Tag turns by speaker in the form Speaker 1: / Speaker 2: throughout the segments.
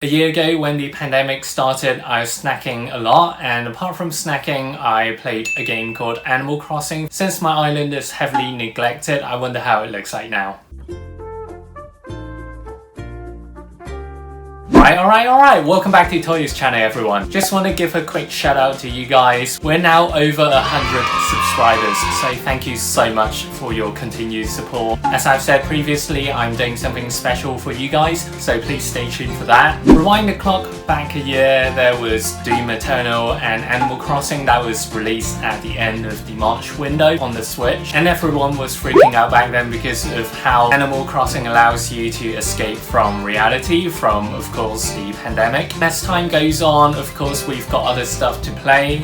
Speaker 1: A year ago when the pandemic started, I was snacking a lot, and apart from snacking, I played a game called Animal Crossing. Since my island is heavily neglected, I wonder how it looks like now. Alright, welcome back to Toyo's channel everyone. Just want to give a quick shout out to you guys. We're now over 100 subscribers, so thank you so much for your continued support. As I've said previously, I'm doing something special for you guys, so please stay tuned for that. Rewind the clock back a year, there was Doom Eternal and Animal Crossing that was released at the end of the March window on the Switch, and everyone was freaking out back then because of how Animal Crossing allows you to escape from reality, from of course the pandemic. As time goes on, of course, we've got other stuff to play.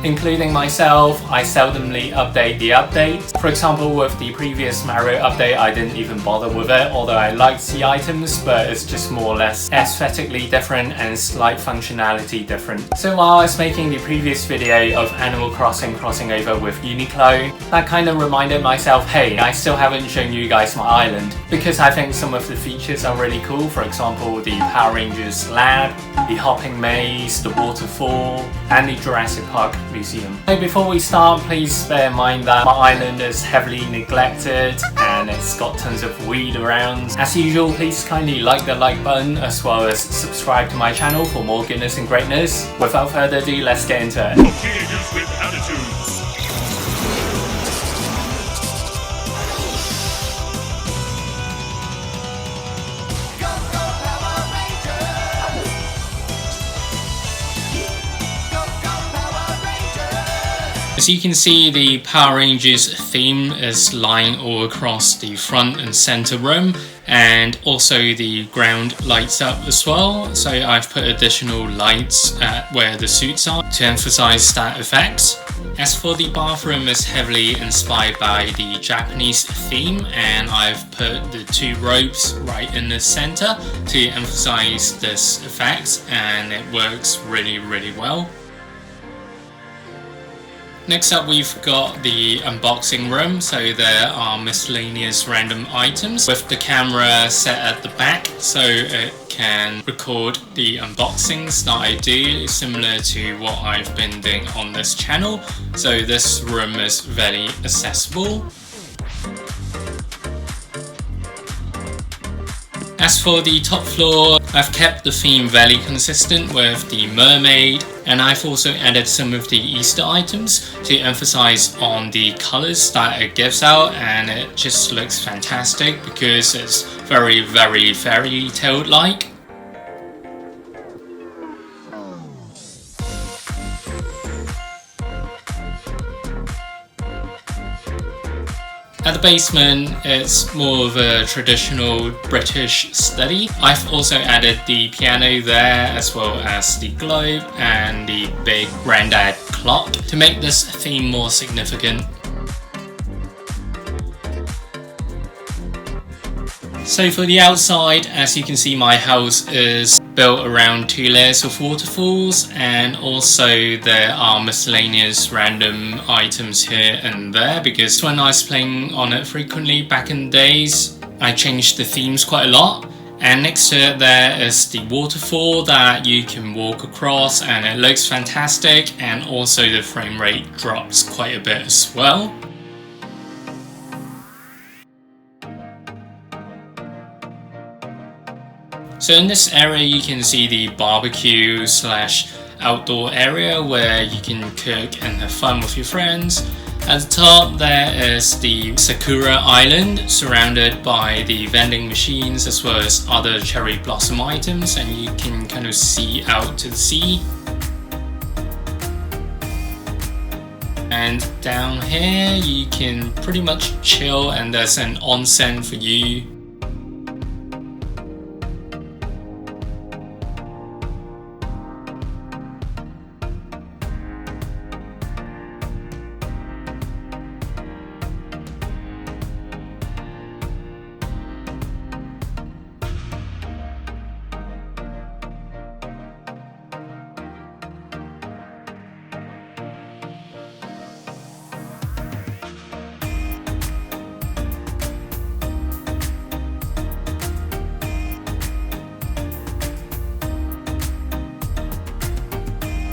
Speaker 1: Including myself, I seldomly update the updates. For example, with the previous Mario update, I didn't even bother with it, although I liked the items, but it's just more or less aesthetically different and slight functionality different. So while I was making the previous video of Animal Crossing crossing over with Uniqlo, that kind of reminded myself, hey, I still haven't shown you guys my island, because I think some of the features are really cool. For example, the Power Rangers lab, the hopping maze, the waterfall, and the Jurassic Park museum. So before we start, please bear in mind that my island is heavily neglected and it's got tons of weed around. As usual, please kindly like the like button as well as subscribe to my channel for more goodness and greatness. Without further ado, let's get into it.
Speaker 2: Teenagers with attitudes.
Speaker 1: As you can see, the Power Rangers theme is lying all across the front and center room, and also the ground lights up as well. So I've put additional lights at where the suits are to emphasize that effect. As for the bathroom, is heavily inspired by the Japanese theme, and I've put the two ropes right in the center to emphasize this effect, and it works really well. Next up, we've got the unboxing room, so there are miscellaneous random items with the camera set at the back so it can record the unboxings that I do, similar to what I've been doing on this channel. So this room is very accessible. As for the top floor, I've kept the theme very consistent with the mermaid, and I've also added some of the Easter items to emphasize on the colors that it gives out, and it just looks fantastic because it's very fairy tale like. At the basement, it's more of a traditional British study. I've also added the piano there, as well as the globe and the big granddad clock to make this theme more significant. So for the outside, as you can see, my house is built around two layers of waterfalls, and also there are miscellaneous random items here and there because when I was playing on it frequently back in the days, I changed the themes quite a lot. And next to it there is the waterfall that you can walk across, and it looks fantastic, and also the frame rate drops quite a bit as well. So in this area you can see the barbecue / outdoor area where you can cook and have fun with your friends. At the top there is the Sakura Island, surrounded by the vending machines as well as other cherry blossom items, and you can kind of see out to the sea. And down here you can pretty much chill, and there's an onsen for you.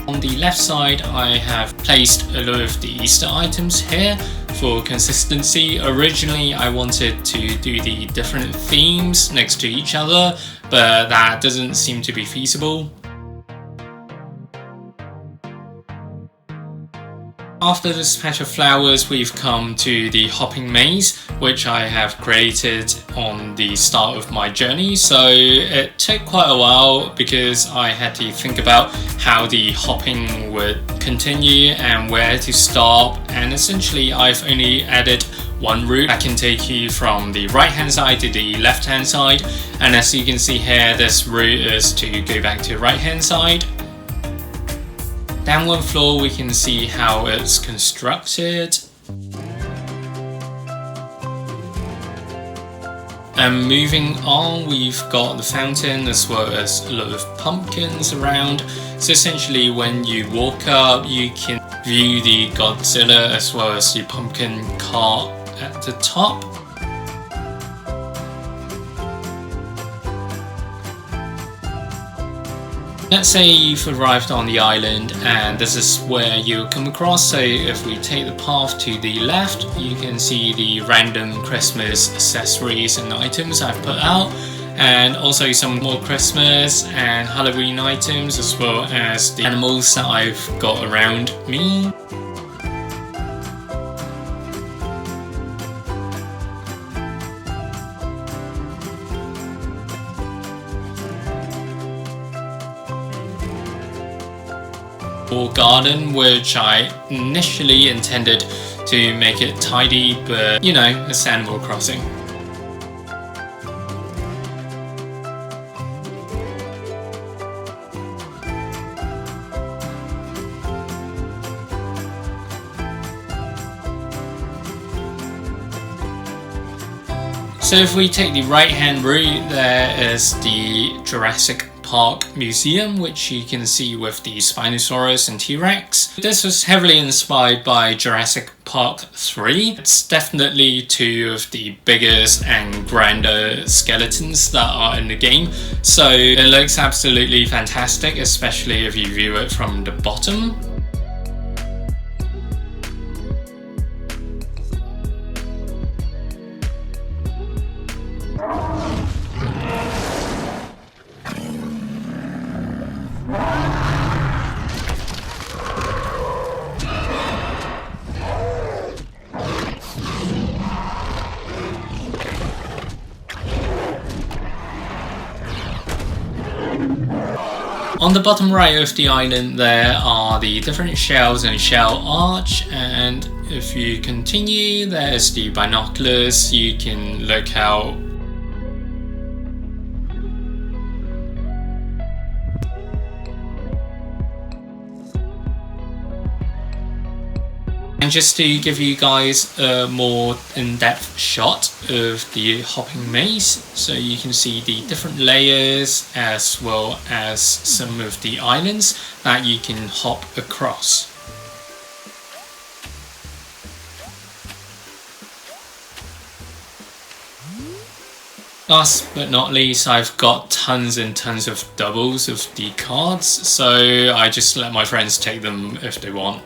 Speaker 1: On the left side, I have placed a lot of the Easter items here for consistency. Originally, I wanted to do the different themes next to each other, but that doesn't seem to be feasible. After this patch of flowers, we've come to the hopping maze, which I have created on the start of my journey. So it took quite a while because I had to think about how the hopping would continue and where to stop. And essentially, I've only added one route that can take you from the right hand side to the left hand side. And as you can see here, this route is to go back to the right hand side. Down one floor, we can see how it's constructed. And moving on, we've got the fountain as well as a lot of pumpkins around. So essentially, when you walk up, you can view the Godzilla as well as the pumpkin cart at the top. Let's say you've arrived on the island and this is where you'll come across. So if we take the path to the left, you can see the random Christmas accessories and items I've put out, and also some more Christmas and Halloween items as well as the animals that I've got around me. Or garden, which I initially intended to make it tidy, but you know, it's Animal Crossing. So if we take the right hand route, there is the Jurassic Park Museum, which you can see with the Spinosaurus and T-Rex. This was heavily inspired by Jurassic Park 3. It's definitely two of the biggest and grander skeletons that are in the game, so it looks absolutely fantastic, especially if you view it from the bottom. On the bottom right of the island, there are the different shells and shell arch, and if you continue, there's the binoculars. You can look out. And just to give you guys a more in-depth shot of the hopping maze, so you can see the different layers as well as some of the islands that you can hop across. Last but not least, I've got tons and tons of doubles of the cards, so I just let my friends take them if they want.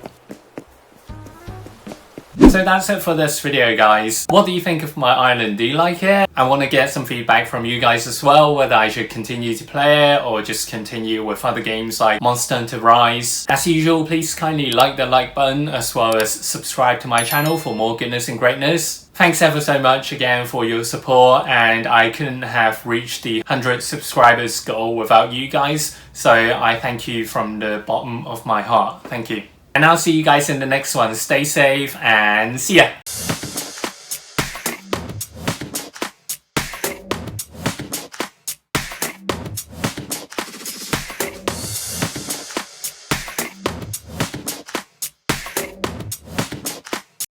Speaker 1: So that's it for this video, guys. What do you think of my island? Do you like it? I want to get some feedback from you guys as well, whether I should continue to play it or just continue with other games like Monster Hunter Rise. As usual, please kindly like the like button as well as subscribe to my channel for more goodness and greatness. Thanks ever so much again for your support, and I couldn't have reached the 100 subscribers goal without you guys, so I thank you from the bottom of my heart. Thank you. And I'll see you guys in the next one. Stay safe and see ya!